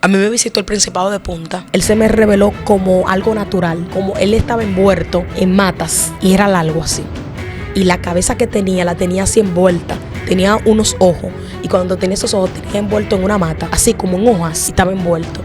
A mí me visitó el Principado de Punta. Él se me reveló como algo natural, como él estaba envuelto en matas y era largo así. Y la cabeza que tenía, la tenía así envuelta. Tenía unos ojos y cuando tenía esos ojos tenía envuelto en una mata, así como en hojas, y estaba envuelto.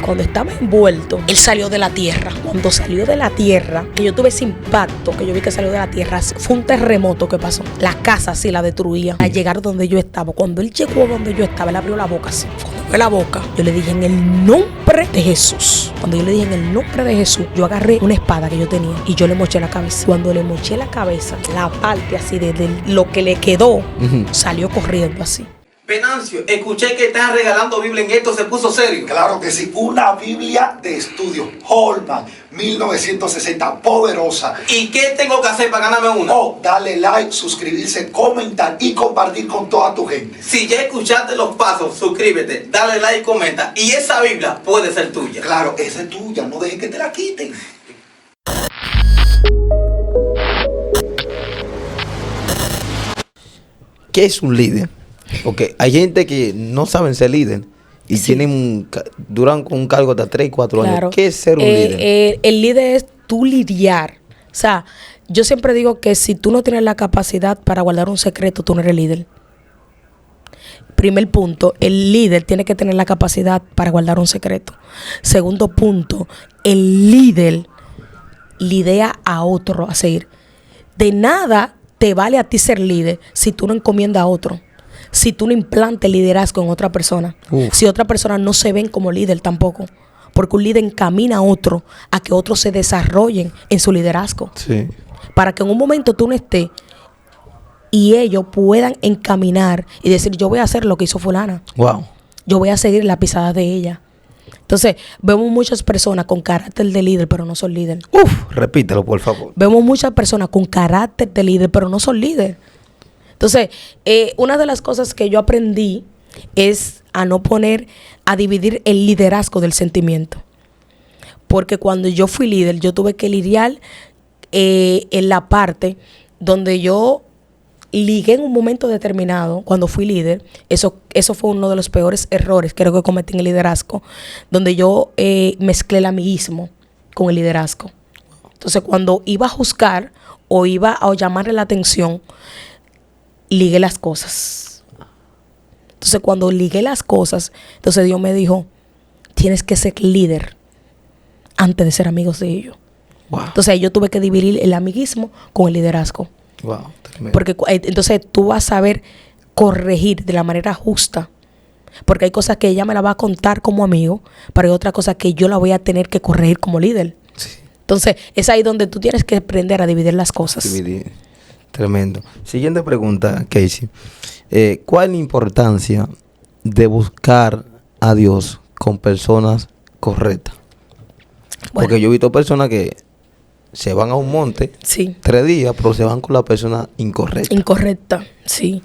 Cuando estaba envuelto, él salió de la tierra. Cuando salió de la tierra, que yo tuve ese impacto, que yo vi que salió de la tierra, fue un terremoto que pasó. La casa así la destruía. Al llegar donde yo estaba, cuando él llegó donde yo estaba, él abrió la boca así. Cuando abrió la boca, yo le dije en el nombre de Jesús. Cuando yo le dije en el nombre de Jesús, yo agarré una espada que yo tenía y yo le moché la cabeza. Cuando le moché la cabeza, la parte así de lo que le quedó, salió corriendo así. Venancio, escuché que están regalando Biblia en esto, se puso serio. Claro que sí, una Biblia de estudio, Holman, 1960, poderosa. ¿Y qué tengo que hacer para ganarme una? Oh, dale like, suscribirse, comentar y compartir con toda tu gente. Si ya escuchaste los pasos, suscríbete, dale like, comenta. Y esa Biblia puede ser tuya. Claro, esa es tuya, no dejes que te la quiten. ¿Qué es un líder? Porque hay gente que no saben ser líder y duran con un cargo hasta 3 y 4 años. ¿Qué es ser un líder? El líder es tú lidiar. O sea, yo siempre digo que si tú no tienes la capacidad para guardar un secreto, tú no eres líder. Primer punto, el líder tiene que tener la capacidad para guardar un secreto. Segundo punto, el líder lidera a otro a seguir. De nada te vale a ti ser líder si tú no encomiendas a otro. Si tú no implantes liderazgo en otra persona. Si otra persona no se ven como líder tampoco. Porque un líder encamina a otro a que otros se desarrollen en su liderazgo. Sí. Para que en un momento tú no estés y ellos puedan encaminar y decir, yo voy a hacer lo que hizo fulana. Wow. Yo voy a seguir la pisada de ella. Entonces, vemos muchas personas con carácter de líder, pero no son líder. Repítelo, por favor. Vemos muchas personas con carácter de líder, pero no son líder. Entonces, una de las cosas que yo aprendí es a dividir el liderazgo del sentimiento. Porque cuando yo fui líder, yo tuve que lidiar en la parte donde yo ligué en un momento determinado, cuando fui líder. Eso fue uno de los peores errores que creo que cometí en el liderazgo, donde yo mezclé el amiguismo con el liderazgo. Entonces, cuando iba a juzgar o iba a llamarle la atención, ligué las cosas. Entonces, cuando ligué las cosas, entonces Dios me dijo, tienes que ser líder antes de ser amigos de ellos. Wow. Entonces, yo tuve que dividir el amiguismo con el liderazgo. Wow, tremendo. Porque entonces tú vas a saber corregir de la manera justa. Porque hay cosas que ella me la va a contar como amigo, pero hay otras cosas que yo la voy a tener que corregir como líder. Sí. Entonces, es ahí donde tú tienes que aprender a dividir las cosas. Dividir. Tremendo. Siguiente pregunta, Casey. ¿Cuál es la importancia de buscar a Dios con personas correctas? Bueno. Porque yo he visto personas que se van a un monte, Sí. 3 días, pero se van con la persona incorrecta. Incorrecta, sí.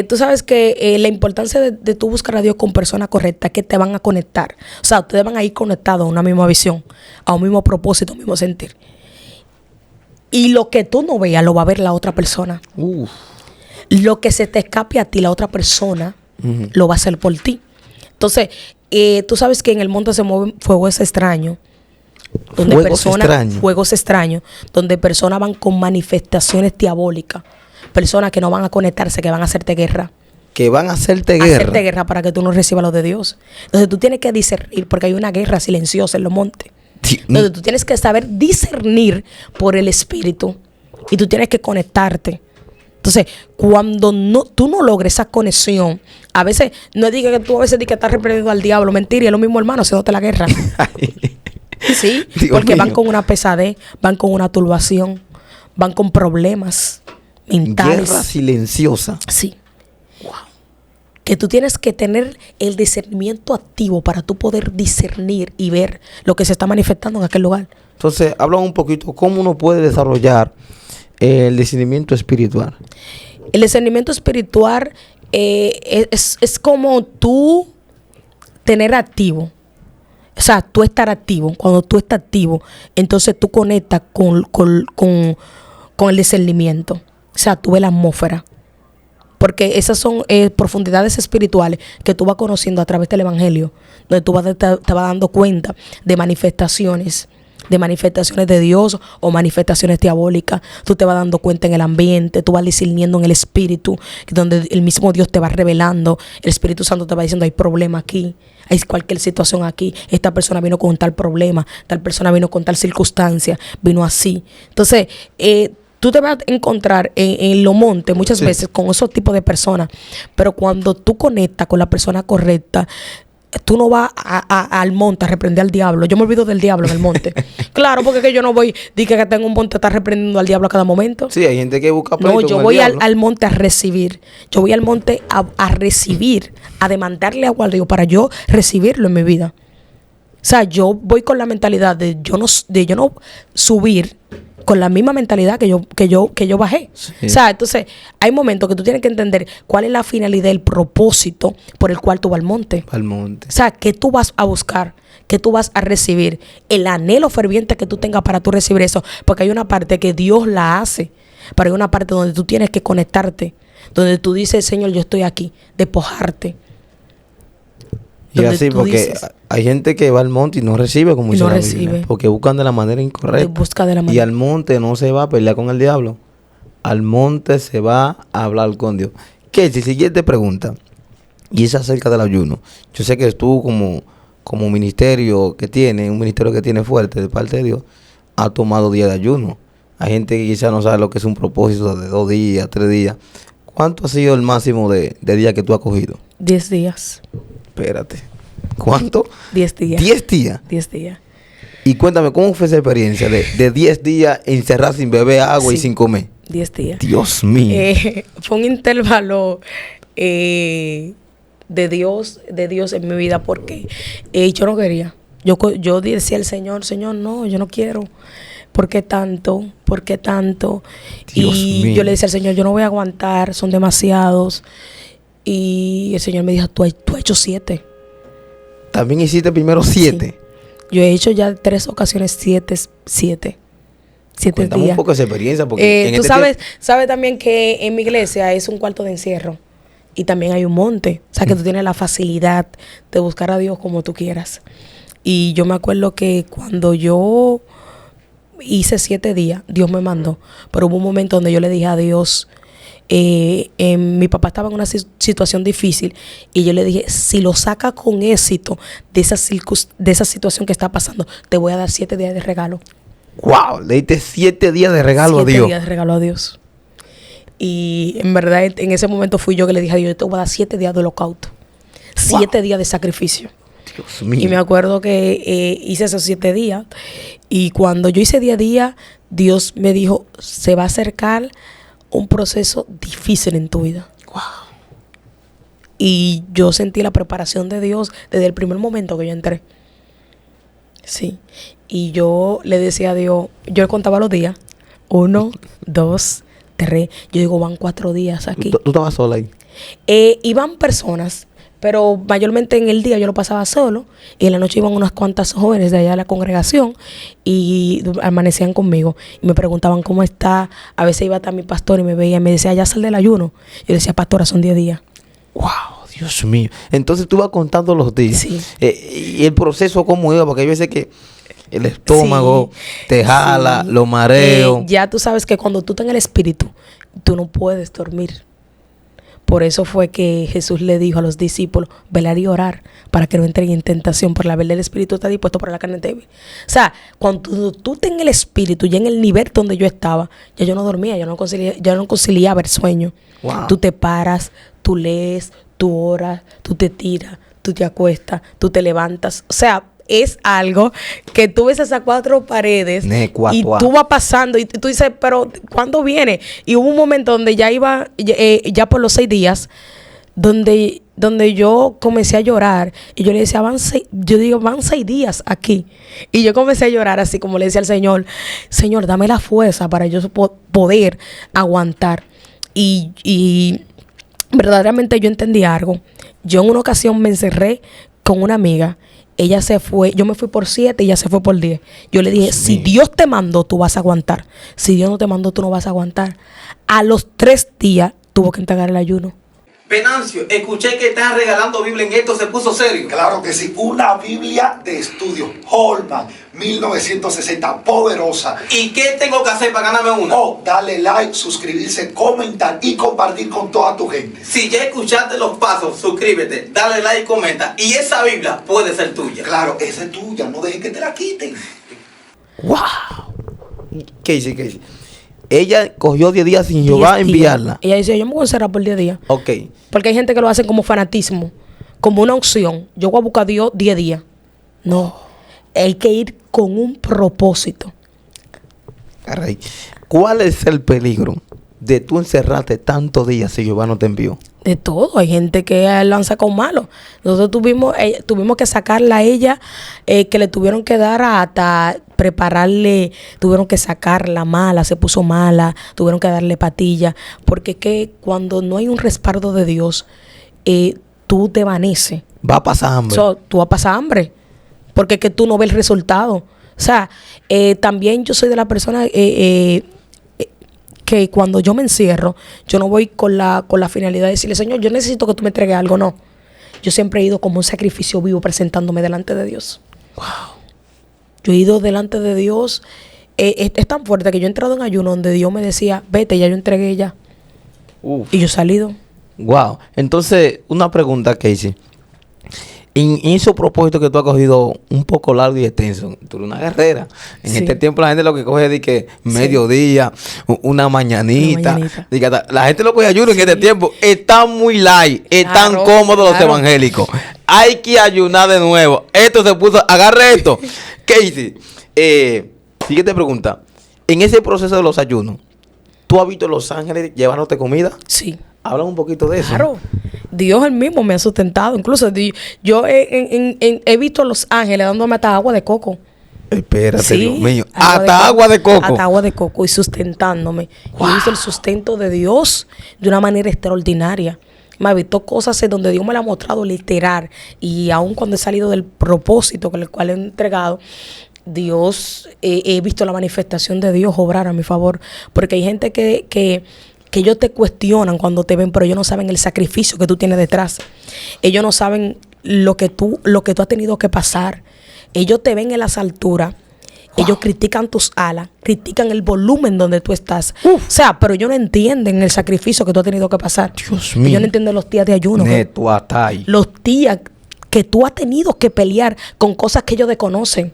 Tú sabes que la importancia de tú buscar a Dios con personas correctas, que te van a conectar. O sea, ustedes van a ir conectados a una misma visión, a un mismo propósito, a un mismo sentir. Y lo que tú no veas, lo va a ver la otra persona. Lo que se te escape a ti, la otra persona, lo va a hacer por ti. Entonces, tú sabes que en el mundo se mueven fuegos extraños. Fuegos extraños, donde personas van con manifestaciones diabólicas. Personas que no van a conectarse, que van a hacerte guerra. Que van a hacerte guerra. Hacerte guerra para que tú no recibas lo de Dios. Entonces tú tienes que discernir, porque hay una guerra silenciosa en los montes. Entonces tú tienes que saber discernir por el Espíritu. Y tú tienes que conectarte. Entonces, cuando tú no logres esa conexión, a veces, no digas que tú a veces digas que estás reprendiendo al diablo, mentira, y es lo mismo, hermano, haciéndote la guerra. Sí, Dios porque mío. van con una pesadez, van con una turbación, van con problemas mentales. Guerra silenciosa. Sí. Wow. Que tú tienes que tener el discernimiento activo para tú poder discernir y ver lo que se está manifestando en aquel lugar. Entonces, habla un poquito cómo uno puede desarrollar el discernimiento espiritual. El discernimiento espiritual es como tú tener activo. O sea, tú estar activo. Cuando tú estás activo, entonces tú conectas con el discernimiento. O sea, tú ves la atmósfera. Porque esas son profundidades espirituales que tú vas conociendo a través del Evangelio, donde tú te vas dando cuenta de manifestaciones de Dios o manifestaciones diabólicas. Tú te vas dando cuenta en el ambiente, tú vas discerniendo en el espíritu, donde el mismo Dios te va revelando. El Espíritu Santo te va diciendo: hay problema aquí, hay cualquier situación aquí, esta persona vino con tal problema, tal persona vino con tal circunstancia, vino así. Entonces, tú te vas a encontrar en los montes muchas veces con esos tipos de personas, pero cuando tú conectas con la persona correcta, tú no vas al monte a reprender al diablo. Yo me olvido del diablo en el monte. Claro, porque que yo no voy, dije que tengo un monte a estar reprendiendo al diablo a cada momento. Sí, hay gente que busca No, yo voy al monte a recibir. Yo voy al monte a recibir, a demandarle agua al Dios para yo recibirlo en mi vida. O sea, yo voy con la mentalidad de yo no subir con la misma mentalidad que yo bajé. Sí. O sea, entonces hay momentos que tú tienes que entender cuál es la finalidad, el propósito por el cual tú vas al monte. Al monte. O sea, ¿qué tú vas a buscar? ¿Qué tú vas a recibir? El anhelo ferviente que tú tengas para tú recibir eso. Porque hay una parte que Dios la hace, pero hay una parte donde tú tienes que conectarte, donde tú dices: Señor, yo estoy aquí, despojarte. Y así, porque hay gente que va al monte y no recibe, como dice la Biblia, porque buscan de la manera incorrecta. Y al monte no se va a pelear con el diablo. Al monte se va a hablar con Dios. ¿Qué? Si siguiente pregunta, y es acerca del ayuno. Yo sé que tú como ministerio que tiene, un ministerio que tiene fuerte de parte de Dios, ha tomado días de ayuno. Hay gente que quizás no sabe lo que es un propósito de 2 días, 3 días. ¿Cuánto ha sido el máximo de días que tú has cogido? 10 días. Espérate. ¿Cuánto? 10 días. 10 días. 10 días. Y cuéntame, ¿cómo fue esa experiencia de 10 días encerrado sin beber agua y sin comer? 10 días. Dios mío. Fue un intervalo de Dios en mi vida, porque yo no quería. Yo decía al Señor: Señor, no, yo no quiero. ¿Por qué tanto? ¿Por qué tanto? Dios mío. Yo le decía al Señor: yo no voy a aguantar, son demasiados. Y el Señor me dijo: tú has hecho 7. ¿También hiciste primero 7? Sí. Yo he hecho ya 3 ocasiones 7 Cuéntame días. un poco esa experiencia. Porque tú sabes también que en mi iglesia es un cuarto de encierro. Y también hay un monte. O sea, que tú tienes la facilidad de buscar a Dios como tú quieras. Y yo me acuerdo que cuando yo hice 7 días, Dios me mandó. Pero hubo un momento donde yo le dije a Dios... mi papá estaba en una situación difícil y yo le dije: si lo saca con éxito de esa situación que está pasando, te voy a dar 7 días de regalo. ¡Wow! Le diste 7 días de regalo a Dios. 7 días de regalo a Dios. Y en verdad en ese momento fui yo que le dije a Dios: yo te voy a dar 7 días de holocausto, 7 días de sacrificio. Dios mío. Y me acuerdo que hice esos 7 días, y cuando yo hice 10 días, Dios me dijo: se va a acercar un proceso difícil en tu vida. Wow. Y yo sentí la preparación de Dios desde el primer momento que yo entré. Sí. Y yo le decía a Dios, yo le contaba los días: 1, 2, 3. Yo digo, van 4 días aquí. ¿Tú estabas sola ahí? Iban personas, pero mayormente en el día yo lo pasaba solo, y en la noche iban unas cuantas jóvenes de allá de la congregación y amanecían conmigo y me preguntaban cómo está. A veces iba hasta mi pastor y me veía y me decía: ya sal del ayuno. Yo decía: pastora, son 10 días. ¡Wow! Dios mío. Entonces tú vas contando los días. Sí. Y el proceso, ¿cómo iba? Porque hay veces que el estómago te jala, los mareos. Ya tú sabes que cuando tú estás en el espíritu, tú no puedes dormir. Por eso fue que Jesús le dijo a los discípulos: velar y orar para que no entren en tentación, por la verdad el espíritu está dispuesto, para la carne débil. O sea, cuando tú estás en el espíritu, ya en el nivel donde yo estaba, ya yo no dormía, yo no conciliaba el sueño. Wow. Tú te paras, tú lees, tú oras, tú te tiras, tú te acuestas, tú te levantas. O sea, es algo que tú ves esas 4 paredes y tú vas pasando y tú dices: pero ¿cuándo viene? Y hubo un momento donde ya iba, ya por los 6 días, donde yo comencé a llorar y yo le decía: van 6 días aquí. Y yo comencé a llorar así, como le decía al Señor: Señor, dame la fuerza para yo poder aguantar. Y verdaderamente yo entendí algo. Yo en una ocasión me encerré con una amiga. Ella se fue, yo me fui por 7 y ella se fue por 10. Yo le dije: si Dios te mandó, tú vas a aguantar. Si Dios no te mandó, tú no vas a aguantar. A los 3 días tuvo que entregar el ayuno. Venancio, escuché que están regalando Biblia en esto, se puso serio. Claro que sí, una Biblia de estudio, Holman, 1960, poderosa. ¿Y qué tengo que hacer para ganarme una? Oh, dale like, suscribirse, comentar y compartir con toda tu gente. Si ya escuchaste los pasos, suscríbete, dale like, comenta. Y esa Biblia puede ser tuya. Claro, esa es tuya, no dejes que te la quiten. ¡Wow! Casey. Ella cogió 10 días sin Jehová a enviarla. Ella decía, yo me voy a encerrar por 10 días. Ok. Porque hay gente que lo hace como fanatismo, como una opción. Yo voy a buscar a Dios 10 días. No. Hay que ir con un propósito. Caray. ¿Cuál es el peligro de tú encerrarte tantos días si Jehová no te envió? De todo. Hay gente que lo han sacado malo. Nosotros tuvimos que sacarla a ella, que le tuvieron que dar hasta prepararle, tuvieron que sacarla mala, se puso mala, tuvieron que darle patilla, porque es que cuando no hay un respaldo de Dios, tú te vaneces. Va a pasar hambre. Tú vas a pasar hambre, porque es que tú no ves el resultado. O sea, también yo soy de la persona que cuando yo me encierro, yo no voy con la finalidad de decirle, Señor, yo necesito que tú me entregues algo, no. Yo siempre he ido como un sacrificio vivo presentándome delante de Dios. Wow. Yo he ido delante de Dios. Es tan fuerte que yo he entrado en ayuno donde Dios me decía, vete, ya yo entregué ya. Uf. Y yo he salido. Wow. Entonces, una pregunta, Casey. En esos propósitos que tú has cogido un poco largo y extenso, tú eres una guerrera. En este tiempo la gente lo que coge es de que mediodía, una mañanita. La gente lo coge ayuno en este tiempo. Está muy light, están cómodos los evangélicos. Hay que ayunar de nuevo. Esto se puso, agarre esto. Casey, siguiente pregunta. En ese proceso de los ayunos, ¿tú has visto los ángeles llevándote comida? Sí. Habla un poquito de eso. Claro. Dios él mismo me ha sustentado. Incluso yo he visto a los ángeles dándome hasta agua de coco. Espérate, Sí, Dios mío. agua Agua de coco. Hasta agua de coco y sustentándome. Wow. Y he visto el sustento de Dios de una manera extraordinaria. Me ha visto cosas en donde Dios me la ha mostrado literal. Y aun cuando he salido del propósito con el cual he entregado, Dios, he visto la manifestación de Dios obrar a mi favor. Porque hay gente que ellos te cuestionan cuando te ven, pero ellos no saben el sacrificio que tú tienes detrás. Ellos no saben lo que tú has tenido que pasar. Ellos te ven en las alturas. Wow. Ellos critican tus alas, critican el volumen donde tú estás. O sea, pero ellos no entienden el sacrificio que tú has tenido que pasar. Dios mío. Ellos no entienden los días de ayuno. Neto, hasta ahí. Los días que tú has tenido que pelear con cosas que ellos desconocen.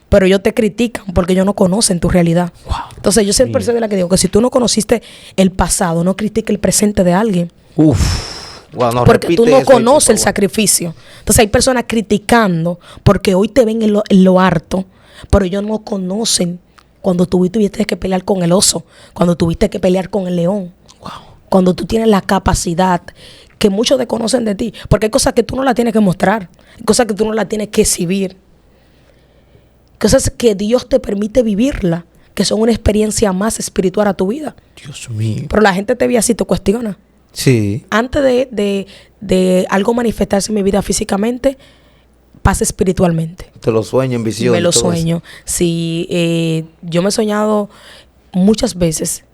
Pero ellos te critican porque ellos no conocen tu realidad. Wow. Entonces yo siempre soy de la que digo que si tú no conociste el pasado, no critiques el presente de alguien. Wow, no, porque tú no conoces el sacrificio. Entonces hay personas criticando porque hoy te ven en lo harto, pero ellos no conocen cuando tú tuviste que pelear con el oso, cuando tuviste que pelear con el león. Wow. Cuando tú tienes la capacidad que muchos desconocen de ti. Porque hay cosas que tú no las tienes que mostrar, hay cosas que tú no las tienes que exhibir. Cosas que Dios te permite vivirla, que son una experiencia más espiritual a tu vida. Dios mío. Pero la gente te ve así, te cuestiona. Sí. Antes de algo manifestarse en mi vida físicamente, pasa espiritualmente. Te lo sueño en visión. Me lo sueño. Sí, yo me he soñado muchas veces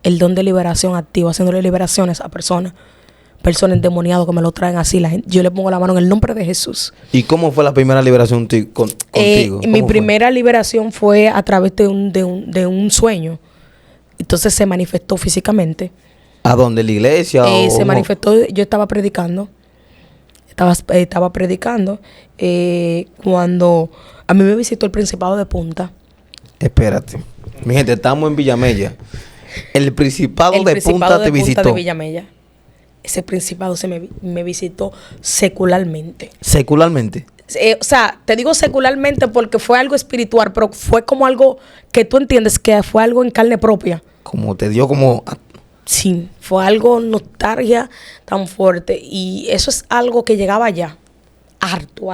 el don de liberación activo, haciéndole liberaciones a personas endemoniadas que me lo traen así. Yo le pongo la mano en el nombre de Jesús. ¿Y cómo fue la primera liberación contigo? Mi primera liberación fue a través de un sueño. Entonces se manifestó físicamente. ¿A dónde? ¿La iglesia? Se manifestó, yo estaba predicando. Estaba predicando cuando a mí me visitó el Principado de Punta. Espérate. Mi gente, estamos en Villamella. El Principado de Punta te visitó. De Villamella. Ese principado me visitó secularmente. ¿Secularmente? O sea, te digo secularmente porque fue algo espiritual, pero fue como algo que tú entiendes que fue algo en carne propia. Como te dio como... Sí, fue algo nostalgia tan fuerte. Y eso es algo que llegaba allá. Alto.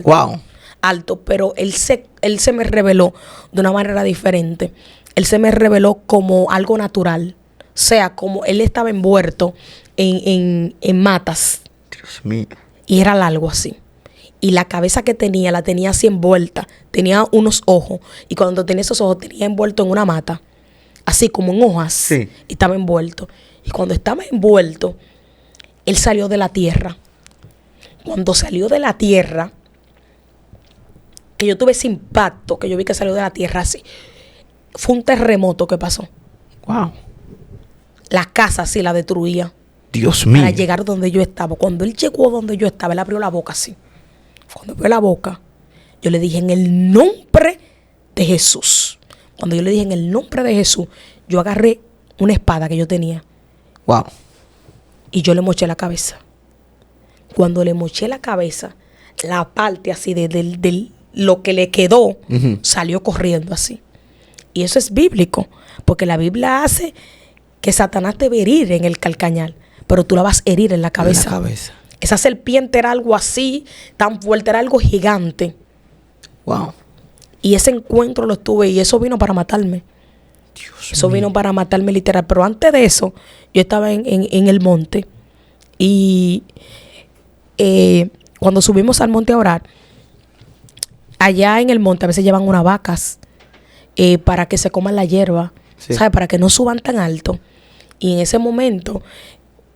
Wow. Alto, pero él se me reveló de una manera diferente. Él se me reveló como algo natural. O sea, como él estaba envuelto en matas. Dios mío. Y era largo así. Y la cabeza que tenía, la tenía así envuelta. Tenía unos ojos. Y cuando tenía esos ojos, tenía envuelto en una mata. Así como en hojas. Sí. Y estaba envuelto. Y cuando estaba envuelto, él salió de la tierra. Cuando salió de la tierra, que yo tuve ese impacto, que yo vi que salió de la tierra así, fue un terremoto que pasó. Wow. La casa así la destruía. Dios mío. Para llegar donde yo estaba. Cuando él llegó donde yo estaba, él abrió la boca así. Cuando abrió la boca, yo le dije en el nombre de Jesús. Cuando yo le dije en el nombre de Jesús, yo agarré una espada que yo tenía. Wow. Y yo le moché la cabeza. Cuando le moché la cabeza, la parte así de lo que le quedó, salió corriendo así. Y eso es bíblico, porque la Biblia hace que Satanás te va a herir en el calcañal, pero tú la vas a herir en la cabeza. En la cabeza. Esa serpiente era algo así, tan fuerte, era algo gigante. Wow. Y ese encuentro lo tuve y eso vino para matarme. Eso vino para matarme literal. Pero antes de eso, yo estaba en el monte. Y cuando subimos al monte a orar, allá en el monte a veces llevan unas vacas para que se coman la hierba. Sí. ¿Sabes? Para que no suban tan alto. Y en ese momento,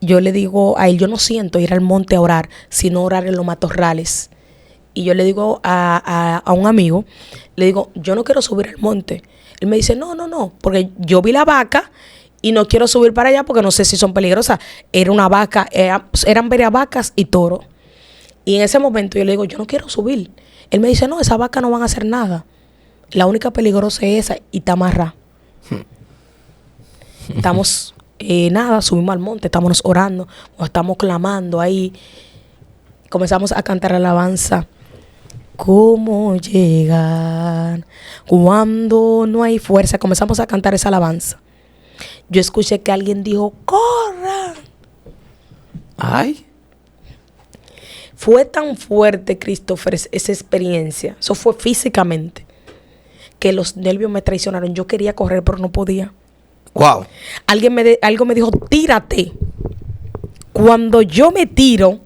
yo le digo a él, yo no siento ir al monte a orar, sino orar en los matorrales. Y yo le digo a un amigo, le digo, yo no quiero subir al monte. Él me dice, no, porque yo vi la vaca y no quiero subir para allá porque no sé si son peligrosas. Era una vaca, eran varias vacas y toro. Y en ese momento yo le digo, yo no quiero subir. Él me dice, no, esas vacas no van a hacer nada. La única peligrosa es esa y está amarrada. Estamos, subimos al monte, estamos orando, o estamos clamando ahí. Comenzamos a cantar alabanza. ¿Cómo llegar cuando no hay fuerza? Comenzamos a cantar esa alabanza. Yo escuché que alguien dijo, ¡corran! ¡Ay! Fue tan fuerte, Christopher, esa experiencia. Eso fue físicamente. Que los nervios me traicionaron. Yo quería correr, pero no podía. ¡Wow! Algo me dijo, tírate. Cuando yo me tiro,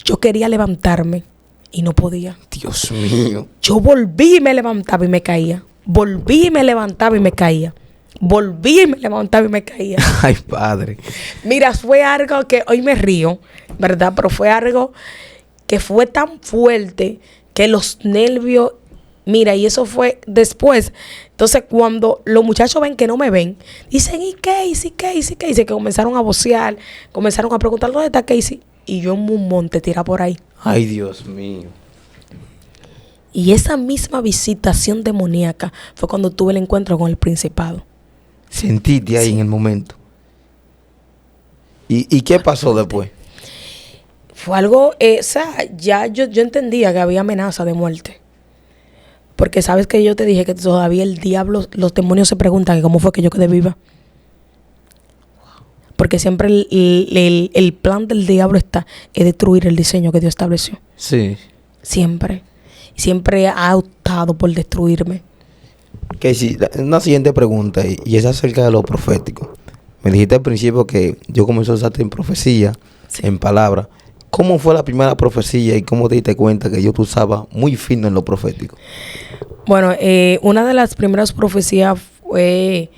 yo quería levantarme y no podía. Dios mío. Yo volví y me levantaba y me caía. Volví y me levantaba y me caía. Volví y me levantaba y me caía. Ay, padre. Mira, fue algo que hoy me río, ¿verdad? Pero fue algo que fue tan fuerte que los nervios... Mira, y eso fue después. Entonces, cuando los muchachos ven que no me ven, dicen, ¿y Casey? Que comenzaron a vocear, comenzaron a preguntar, ¿dónde está Casey? Y yo en un monte tira por ahí. Ay, Dios mío. Y esa misma visitación demoníaca fue cuando tuve el encuentro con el principado. Sentiste ahí en el momento. ¿Y qué pasó después? Fue algo, ya yo entendía que había amenaza de muerte. Porque sabes que yo te dije que todavía el diablo, los demonios se preguntan que cómo fue que yo quedé viva. Porque siempre el plan del diablo es destruir el diseño que Dios estableció. Sí. Siempre ha optado por destruirme. Casey, una siguiente pregunta, y es acerca de lo profético. Me dijiste al principio que yo comencé a usarte en profecía, sí, en palabra. ¿Cómo fue la primera profecía y cómo te diste cuenta que yo te usaba muy fino en lo profético? Bueno, una de las primeras profecías fue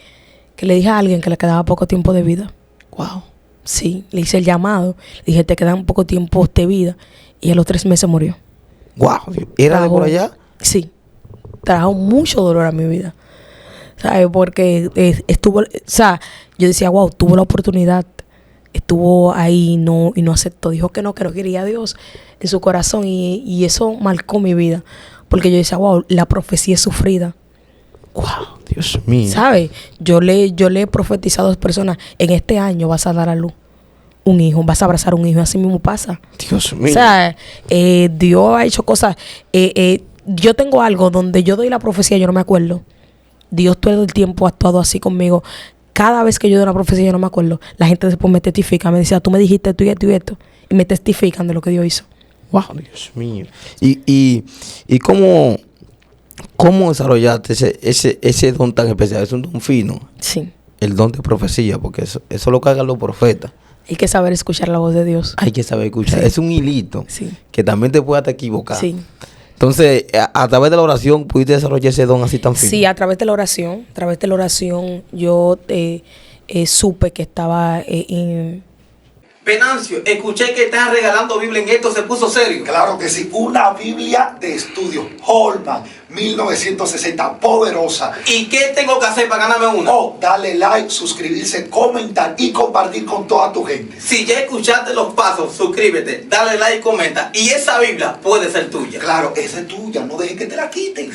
que le dije a alguien que le quedaba poco tiempo de vida. Wow. Sí, le hice el llamado. Le dije, te quedan poco tiempo de vida. Y a los 3 meses murió. Wow. ¿Era de por allá? Sí. Trajo mucho dolor a mi vida. ¿Sabes? Porque estuvo... O sea, yo decía, wow, tuvo la oportunidad. Estuvo ahí y no aceptó. Dijo que no quería a Dios en su corazón. Y eso marcó mi vida. Porque yo decía, wow, la profecía es sufrida. Wow, Dios mío. ¿Sabes? Yo le he profetizado a 2 personas. En este año vas a dar a luz un hijo. Vas a abrazar un hijo. Así mismo pasa. Dios mío. O sea, Dios ha hecho cosas. Yo tengo algo donde yo doy la profecía, yo no me acuerdo. Dios todo el tiempo ha actuado así conmigo. Cada vez que yo doy una profecía, yo no me acuerdo. La gente después me testifica. Me dice, tú me dijiste esto y esto y esto. Y me testifican de lo que Dios hizo. Wow, Dios mío. ¿Y cómo desarrollaste ese don tan especial? Es un don fino. Sí. El don de profecía, porque eso lo cargan los profetas. Hay que saber escuchar la voz de Dios. Hay que saber escuchar. Sí. Es un hilito, sí, que también te puede hasta equivocar. Sí. Entonces, a través de la oración, ¿pudiste desarrollar ese don así tan fino? Sí, a través de la oración. Yo supe que estaba Venancio, escuché que están regalando Biblia en esto, se puso serio. Claro que sí, una Biblia de estudio, Holman, 1960, poderosa. ¿Y qué tengo que hacer para ganarme una? Oh, dale like, suscribirse, comentar y compartir con toda tu gente. Si ya escuchaste los pasos, suscríbete, dale like, comenta. Y esa Biblia puede ser tuya. Claro, esa es tuya, no dejes que te la quiten.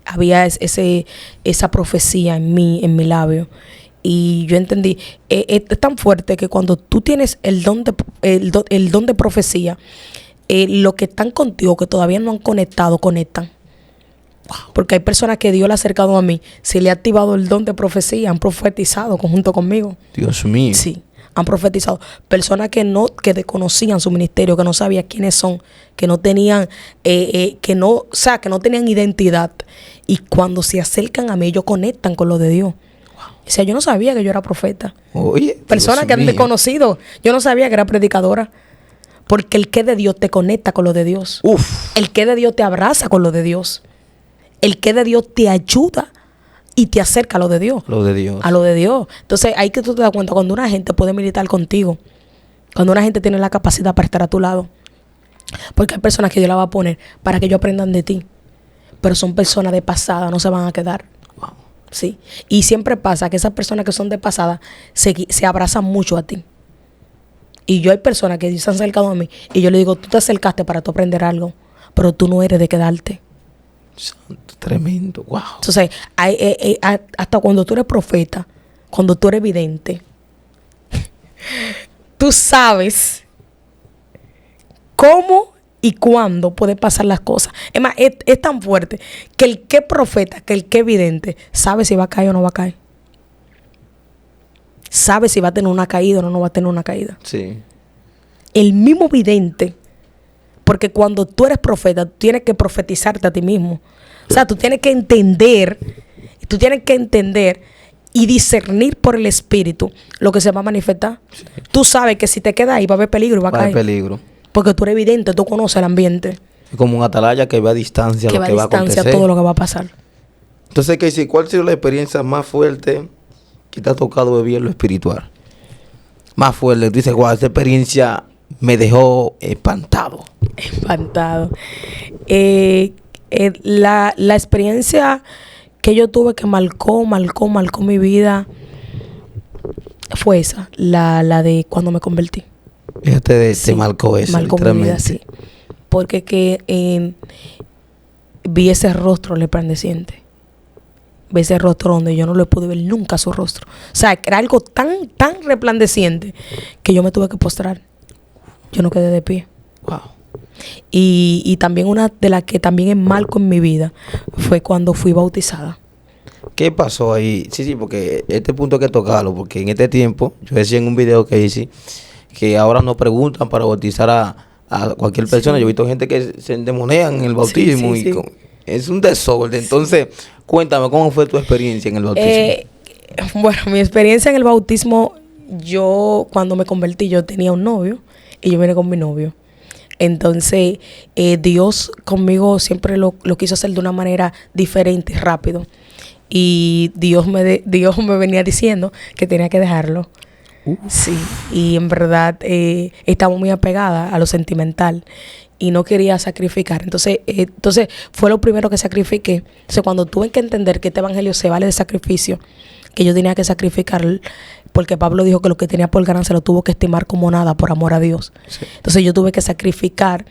Había esa profecía en mi labio. Y yo entendí, es tan fuerte que cuando tú tienes el don de profecía, los que están contigo, que todavía no han conectado, conectan. Porque hay personas que Dios le ha acercado a mí, se le ha activado el don de profecía, han profetizado junto conmigo. Dios mío. Sí, han profetizado. Personas que desconocían su ministerio, que no sabían quiénes son, que no tenían, que no tenían identidad. Y cuando se acercan a mí, ellos conectan con lo de Dios. O sea, yo no sabía que yo era profeta. Oye, personas que han desconocido. Yo no sabía que era predicadora. Porque el que de Dios te conecta con lo de Dios. Uf. El que de Dios te abraza con lo de Dios. El que de Dios te ayuda y te acerca a lo de Dios. Lo de Dios. A lo de Dios. Entonces, ahí que tú te das cuenta cuando una gente puede militar contigo. Cuando una gente tiene la capacidad para estar a tu lado. Porque hay personas que Dios la va a poner para que ellos aprendan de ti. Pero son personas de pasada, no se van a quedar. Sí. Y siempre pasa que esas personas que son de pasada se abrazan mucho a ti. Y yo hay personas que se han acercado a mí y yo le digo, tú te acercaste para tú aprender algo, pero tú no eres de quedarte. Santo, tremendo, wow. Entonces, hasta cuando tú eres profeta, cuando tú eres vidente, tú sabes cómo y cuándo pueden pasar las cosas. Es más, es tan fuerte que el que profeta, que el que vidente, sabe si va a caer o no va a caer. Sabe si va a tener una caída o no va a tener una caída. Sí. El mismo vidente, porque cuando tú eres profeta, tú tienes que profetizarte a ti mismo. O sea, tú tienes que entender y discernir por el Espíritu lo que se va a manifestar. Sí. Tú sabes que si te quedas ahí va a haber peligro y va a caer. Va a haber peligro. Porque tú eres evidente, tú conoces el ambiente. Es como un atalaya que ve a distancia lo que va a acontecer. Todo lo que va a pasar. Entonces, Casey, ¿cuál ha sido la experiencia más fuerte que te ha tocado vivir en lo espiritual? Más fuerte. Tú dices, wow, esta experiencia me dejó espantado. Espantado. La experiencia que yo tuve que marcó mi vida fue esa, la de cuando me convertí. Fíjate, te marcó eso. Marcó mi vida, sí. Porque vi ese rostro resplandeciente. Vi ese rostro donde yo no le pude ver nunca su rostro. O sea, era algo tan resplandeciente que yo me tuve que postrar. Yo no quedé de pie. Wow. Y también una de las que también es marco en mi vida fue cuando fui bautizada. ¿Qué pasó ahí? Sí, porque este punto hay que tocarlo, porque en este tiempo, yo decía en un video que hice, que ahora nos preguntan para bautizar a cualquier persona. Sí. Yo he visto gente que se endemonian en el bautismo. Sí. Es un desorden. Entonces, cuéntame, ¿cómo fue tu experiencia en el bautismo? Bueno, mi experiencia en el bautismo, yo cuando me convertí, yo tenía un novio y yo vine con mi novio. Entonces, Dios conmigo siempre lo quiso hacer de una manera diferente, rápido. Y Dios me venía diciendo que tenía que dejarlo. Sí, y en verdad estaba muy apegada a lo sentimental y no quería sacrificar. Entonces fue lo primero que sacrifiqué. Entonces, cuando tuve que entender que este evangelio se vale de sacrificio, que yo tenía que sacrificar, porque Pablo dijo que lo que tenía por ganancia lo tuvo que estimar como nada por amor a Dios. Sí. Entonces yo tuve que sacrificar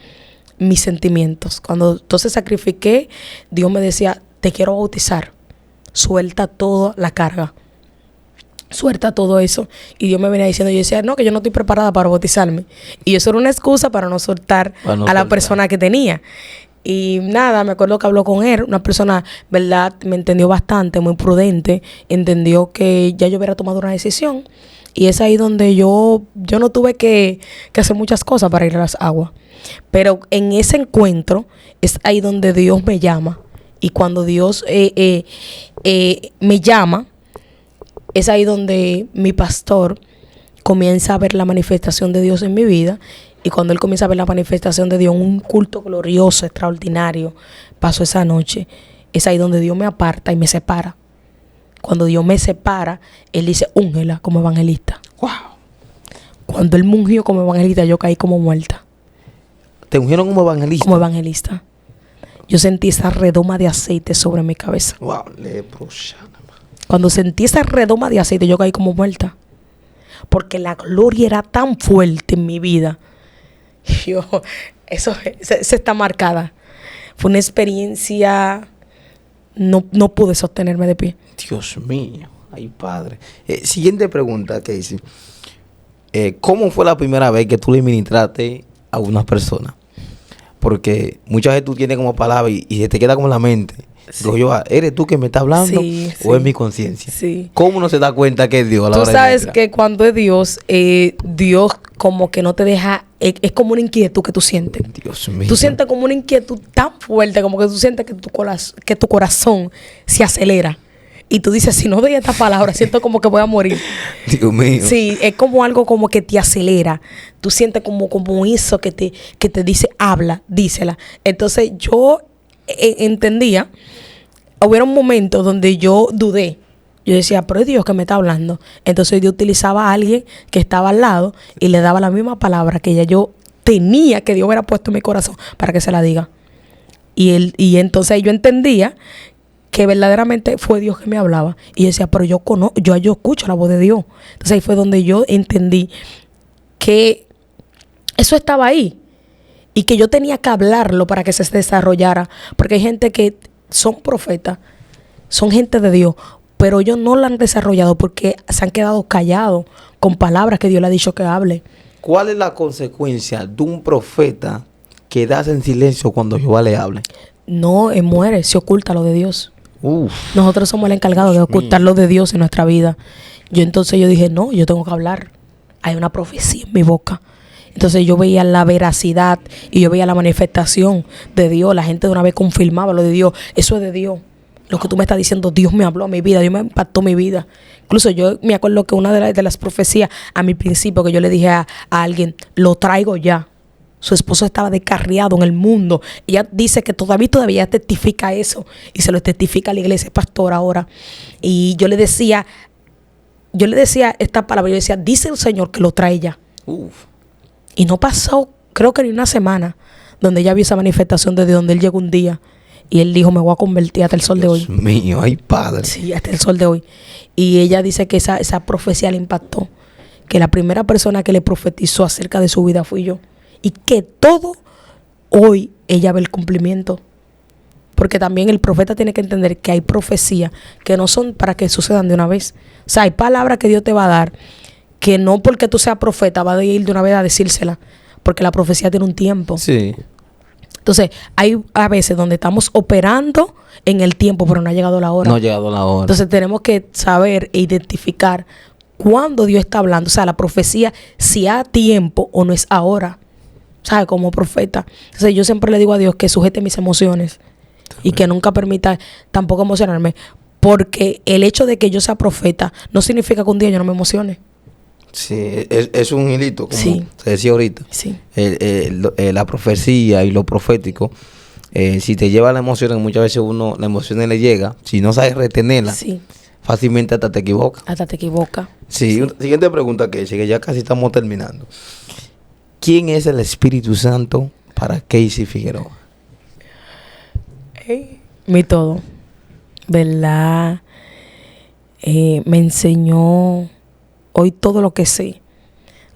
mis sentimientos. Cuando entonces sacrifiqué, Dios me decía, te quiero bautizar, suelta toda la carga. Suelta todo eso. Y Dios me venía diciendo, yo decía, no, que yo no estoy preparada para bautizarme. Y eso era una excusa para no soltar a la persona que tenía. Y nada, me acuerdo que habló con él, una persona, verdad, me entendió bastante, muy prudente, entendió que ya yo hubiera tomado una decisión. Y es ahí donde yo no tuve que hacer muchas cosas para ir a las aguas. Pero en ese encuentro es ahí donde Dios me llama. Y cuando Dios me llama, es ahí donde mi pastor comienza a ver la manifestación de Dios en mi vida. Y cuando él comienza a ver la manifestación de Dios, un culto glorioso, extraordinario, pasó esa noche. Es ahí donde Dios me aparta y me separa. Cuando Dios me separa, Él dice, úngela como evangelista. Wow. Cuando Él me ungió como evangelista, yo caí como muerta. ¿Te ungieron como evangelista? Como evangelista. Yo sentí esa redoma de aceite sobre mi cabeza. Wow. Cuando sentí esa redoma de aceite, yo caí como muerta. Porque la gloria era tan fuerte en mi vida. Eso está marcada. Fue una experiencia, no pude sostenerme de pie. Dios mío, ay padre. Siguiente pregunta, Casey. ¿Cómo fue la primera vez que tú le ministraste a una persona? Porque muchas veces tú tienes como palabra y se te queda como en la mente. Sí. Digo yo, ¿eres tú que me estás hablando o es mi conciencia? Sí. ¿Cómo uno se da cuenta que es Dios a la hora de ministrar? Tú sabes que cuando es Dios, Dios como que no te deja, es como una inquietud que tú sientes. Dios mío. Tú sientes como una inquietud tan fuerte, como que tú sientes que tu corazón se acelera. Y tú dices, si no doy esta palabra, siento como que voy a morir. Dios mío. Sí, es como algo como que te acelera. Tú sientes como eso que te dice, habla, dísela. Entonces yo entendía, hubieron momentos donde yo dudé. Yo decía, pero es Dios que me está hablando. Entonces Dios utilizaba a alguien que estaba al lado y le daba la misma palabra que yo tenía que Dios hubiera puesto en mi corazón para que se la diga. Y entonces yo entendía que verdaderamente fue Dios que me hablaba. Y yo decía, pero yo escucho la voz de Dios. Entonces ahí fue donde yo entendí que eso estaba ahí y que yo tenía que hablarlo para que se desarrollara. Porque hay gente que son profetas, son gente de Dios, pero ellos no la han desarrollado porque se han quedado callados con palabras que Dios le ha dicho que hable. ¿Cuál es la consecuencia de un profeta quedarse en silencio cuando Jehová le hable? No, muere, se oculta lo de Dios. Uf. Nosotros somos el encargado de ocultar lo de Dios en nuestra vida. Entonces yo dije, no, yo tengo que hablar. Hay una profecía en mi boca. Entonces yo veía la veracidad y yo veía la manifestación de Dios. La gente de una vez confirmaba lo de Dios. Eso es de Dios. Lo que tú me estás diciendo, Dios me habló a mi vida, Dios me impactó mi vida. Incluso yo me acuerdo que una de las profecías a mi principio que yo le dije a alguien, lo traigo ya. Su esposo estaba descarriado en el mundo. Ella dice que todavía testifica eso. Y se lo testifica a la iglesia, pastor ahora. Y yo le decía esta palabra. Yo decía, dice el Señor que lo trae ya. Uf. Y no pasó, creo que ni una semana, donde ella vio esa manifestación de Dios, donde Él llegó un día. Y Él dijo, me voy a convertir hasta el sol de hoy. Dios mío, ay padre. Sí, hasta el sol de hoy. Y ella dice que esa profecía le impactó. Que la primera persona que le profetizó acerca de su vida fui yo. Y que todo hoy ella ve el cumplimiento. Porque también el profeta tiene que entender que hay profecías que no son para que sucedan de una vez. O sea, hay palabras que Dios te va a dar que no porque tú seas profeta va a ir de una vez a decírsela. Porque la profecía tiene un tiempo. Sí. Entonces, hay a veces donde estamos operando en el tiempo, pero no ha llegado la hora. No ha llegado la hora. Entonces, tenemos que saber e identificar cuándo Dios está hablando. O sea, la profecía, si a tiempo o no es ahora. ¿Sabes? Como profeta. Entonces yo siempre le digo a Dios que sujete mis emociones y que nunca permita tampoco emocionarme, porque el hecho de que yo sea profeta no significa que un día yo no me emocione. Sí, es un hilito, como sí. se decía ahorita. Sí. La profecía y lo profético, si te lleva a la emoción, muchas veces la emoción le llega, si no sabes retenerla, sí. Fácilmente hasta te equivocas. Hasta te equivocas. Sí, sí. Siguiente pregunta que ya casi estamos terminando. ¿Quién es el Espíritu Santo para Casey Figueroa? Mi todo, ¿verdad? Me enseñó hoy todo lo que sé,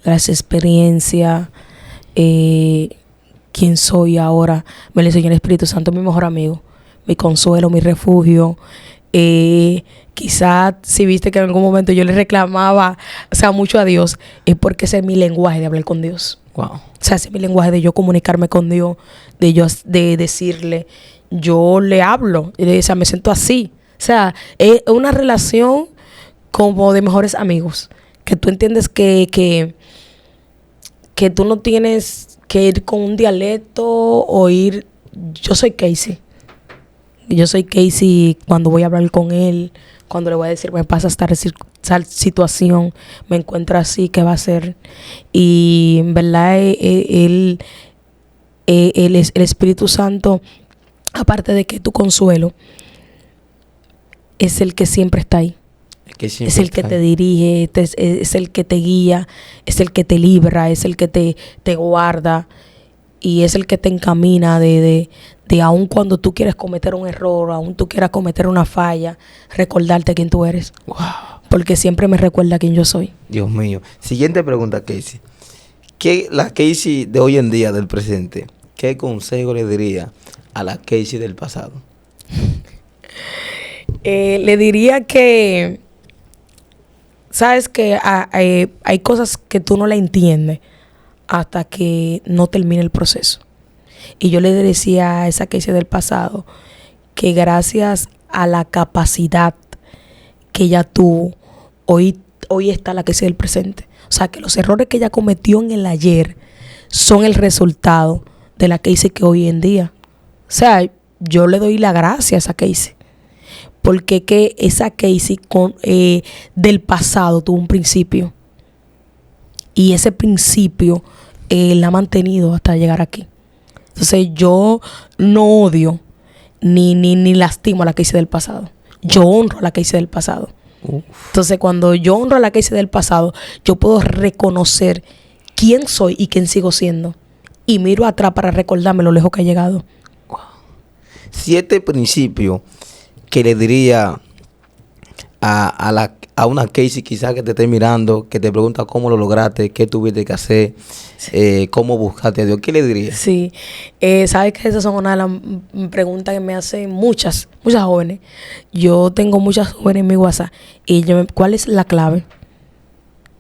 las experiencias, quién soy ahora. Me lo enseñó el Espíritu Santo, mi mejor amigo, mi consuelo, mi refugio. Quizás si viste que en algún momento yo le reclamaba, o sea, mucho a Dios, es porque ese es mi lenguaje de hablar con Dios. Wow. O sea, ese es mi lenguaje de yo comunicarme con Dios, de decirle, yo le hablo, y le dice, me siento así. O sea, es una relación como de mejores amigos, que tú entiendes que tú no tienes que ir con un dialecto o ir, yo soy Casey. Yo soy Casey cuando voy a hablar con él, cuando le voy a decir, me pasa esta situación, me encuentro así, ¿qué va a hacer? Y en verdad, el Espíritu Santo, aparte de que tu consuelo, es el que siempre está ahí. Es el que te dirige, es el que te guía, es el que te libra, es el que te guarda y es el que te encamina de aun cuando tú quieres cometer un error, aun tú quieras cometer una falla, recordarte quién tú eres. Wow. Porque siempre me recuerda quién yo soy. Dios mío. Siguiente pregunta, Casey. La Casey de hoy en día, del presente, ¿qué consejo le diría a la Casey del pasado? Le diría que, sabes que hay cosas que tú no la entiendes hasta que no termine el proceso. Y yo le decía a esa Casey del pasado que gracias a la capacidad que ella tuvo, hoy está la Casey del presente. O sea, que los errores que ella cometió en el ayer son el resultado de la Casey que hoy en día. O sea, yo le doy la gracia a esa Casey. Porque que esa Casey del pasado tuvo un principio. Y ese principio la ha mantenido hasta llegar aquí. Entonces yo no odio ni lastimo a la Casey del pasado. Yo honro a la Casey del pasado. Entonces cuando yo honro a la Casey del pasado, yo puedo reconocer quién soy y quién sigo siendo. Y miro atrás para recordarme lo lejos que he llegado. 7 principios que le diría a una Casey quizás que te esté mirando, que te pregunta cómo lo lograste, qué tuviste que hacer, cómo buscaste a Dios, ¿qué le dirías? Sí, sabes que esas son una de las preguntas que me hacen muchas jóvenes. Yo tengo muchas jóvenes en mi WhatsApp y ¿cuál es la clave?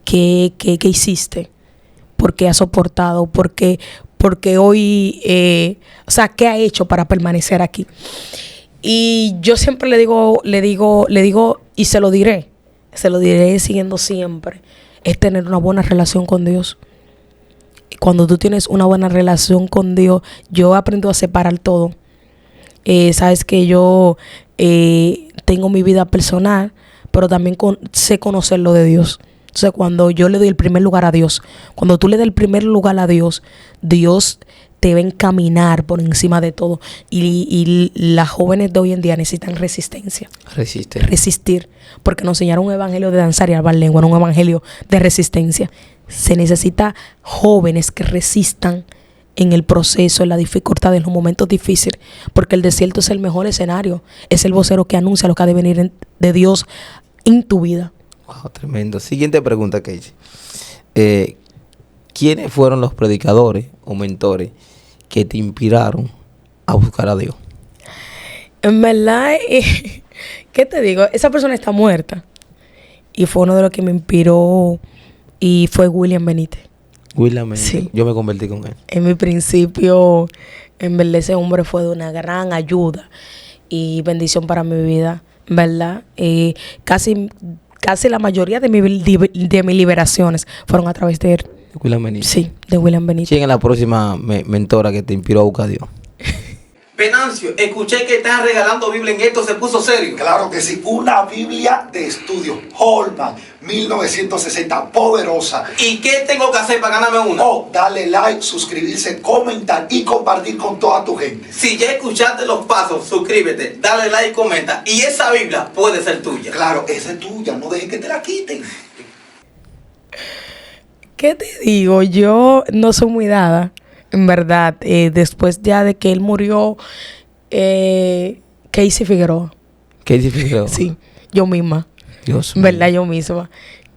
¿Qué hiciste? ¿Por qué has soportado? Porque hoy, ¿qué ha hecho para permanecer aquí? Y yo siempre le digo y se lo diré siguiendo siempre, es tener una buena relación con Dios. Cuando tú tienes una buena relación con Dios, yo aprendo a separar todo. Sabes que yo tengo mi vida personal, pero también sé conocer lo de Dios. Entonces, cuando yo le doy el primer lugar a Dios, cuando tú le das el primer lugar a Dios, Dios te va a encaminar por encima de todo. Y las jóvenes de hoy en día necesitan resistencia. Resistir. Porque nos enseñaron un evangelio de danzar y hablar lengua, no un evangelio de resistencia. Se necesita jóvenes que resistan en el proceso, en la dificultad, en los momentos difíciles. Porque el desierto es el mejor escenario. Es el vocero que anuncia lo que ha de venir de Dios en tu vida. Wow, tremendo. Siguiente pregunta, Casey. ¿Quiénes fueron los predicadores o mentores que te inspiraron a buscar a Dios? En verdad, ¿qué te digo? Esa persona está muerta. Y fue uno de los que me inspiró y fue William Benítez. William Benítez. Sí. Yo me convertí con él. En mi principio, en verdad, ese hombre fue de una gran ayuda y bendición para mi vida, ¿verdad? Casi la mayoría de mis liberaciones fueron a través de él. William Benítez. Sí, de William Benítez. ¿Quién es la próxima mentora que te inspiró a buscar a Dios? Venancio, escuché que están regalando Biblia en esto, se puso serio. Claro que sí, una Biblia de estudio, Holman, 1960, poderosa. ¿Y qué tengo que hacer para ganarme una? Darle like, suscribirse, comentar y compartir con toda tu gente. Si ya escuchaste los pasos, suscríbete, dale like, comenta. Y esa Biblia puede ser tuya. Claro, esa es tuya, no dejes que te la quiten. ¿Qué te digo? Yo no soy muy dada, en verdad. Después ya de que él murió, Casey Figueroa. ¿Casey Figueroa? Sí, yo misma. Dios mío. ¿Verdad? Yo misma.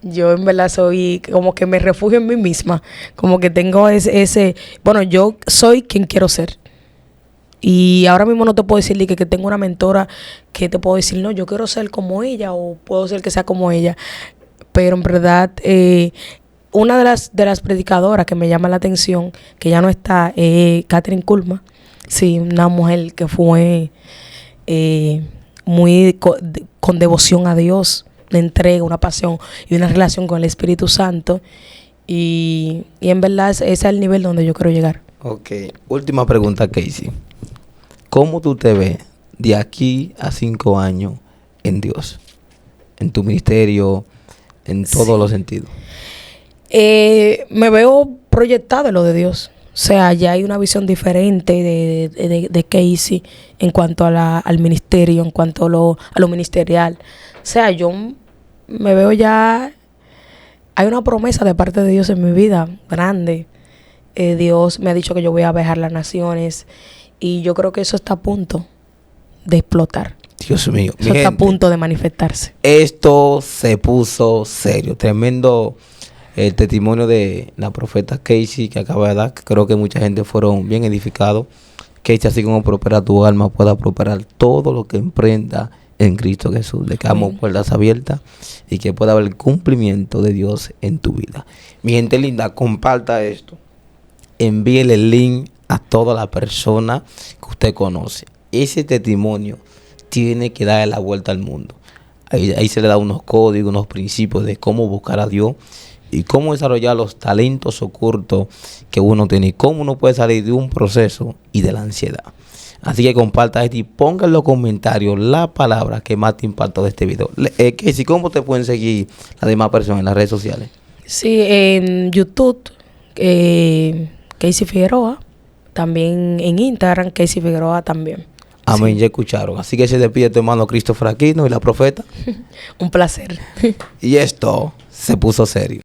Yo en verdad soy como que me refugio en mí misma. Como que tengo ese... Bueno, yo soy quien quiero ser. Y ahora mismo no te puedo decir que tengo una mentora que te puedo decir, no, yo quiero ser como ella o puedo ser que sea como ella. Pero en verdad... una de las predicadoras que me llama la atención, que ya no está, Kathryn Kuhlman. Sí, una mujer que fue muy con devoción a Dios, una entrega, una pasión y una relación con el Espíritu Santo. Y en verdad ese es el nivel donde yo quiero llegar. Ok, última pregunta, Casey. ¿Cómo tú te ves de aquí a 5 años en Dios? En tu ministerio, en todos los sentidos. Me veo proyectada en lo de Dios. O sea, ya hay una visión diferente de Casey en cuanto al ministerio, en cuanto a lo ministerial. O sea, yo me veo ya... Hay una promesa de parte de Dios en mi vida, grande. Dios me ha dicho que yo voy a viajar las naciones. Y yo creo que eso está a punto de explotar. Dios mío. Eso está a punto de manifestarse. Esto se puso serio. Tremendo el testimonio de la profeta Casey que acaba de dar. Creo que mucha gente fueron bien edificados. Casey, así como prospera tu alma, pueda prosperar todo lo que emprenda en Cristo Jesús. Dejamos puertas abiertas y que pueda haber el cumplimiento de Dios en tu vida. Mi gente linda, comparta esto. Envíele el link a toda la persona que usted conoce. Ese testimonio tiene que darle la vuelta al mundo. Ahí se le da unos códigos, unos principios de cómo buscar a Dios y cómo desarrollar los talentos ocultos que uno tiene y cómo uno puede salir de un proceso y de la ansiedad. Así que comparta esto y ponga en los comentarios la palabra que más te impactó de este video. Casey, ¿cómo te pueden seguir las demás personas en las redes sociales? Sí, en YouTube, Casey Figueroa. También en Instagram, Casey Figueroa también. Amén, sí. Ya escucharon. Así que se despide tu hermano Christopher Aquino y la profeta. Un placer. Y esto se puso serio.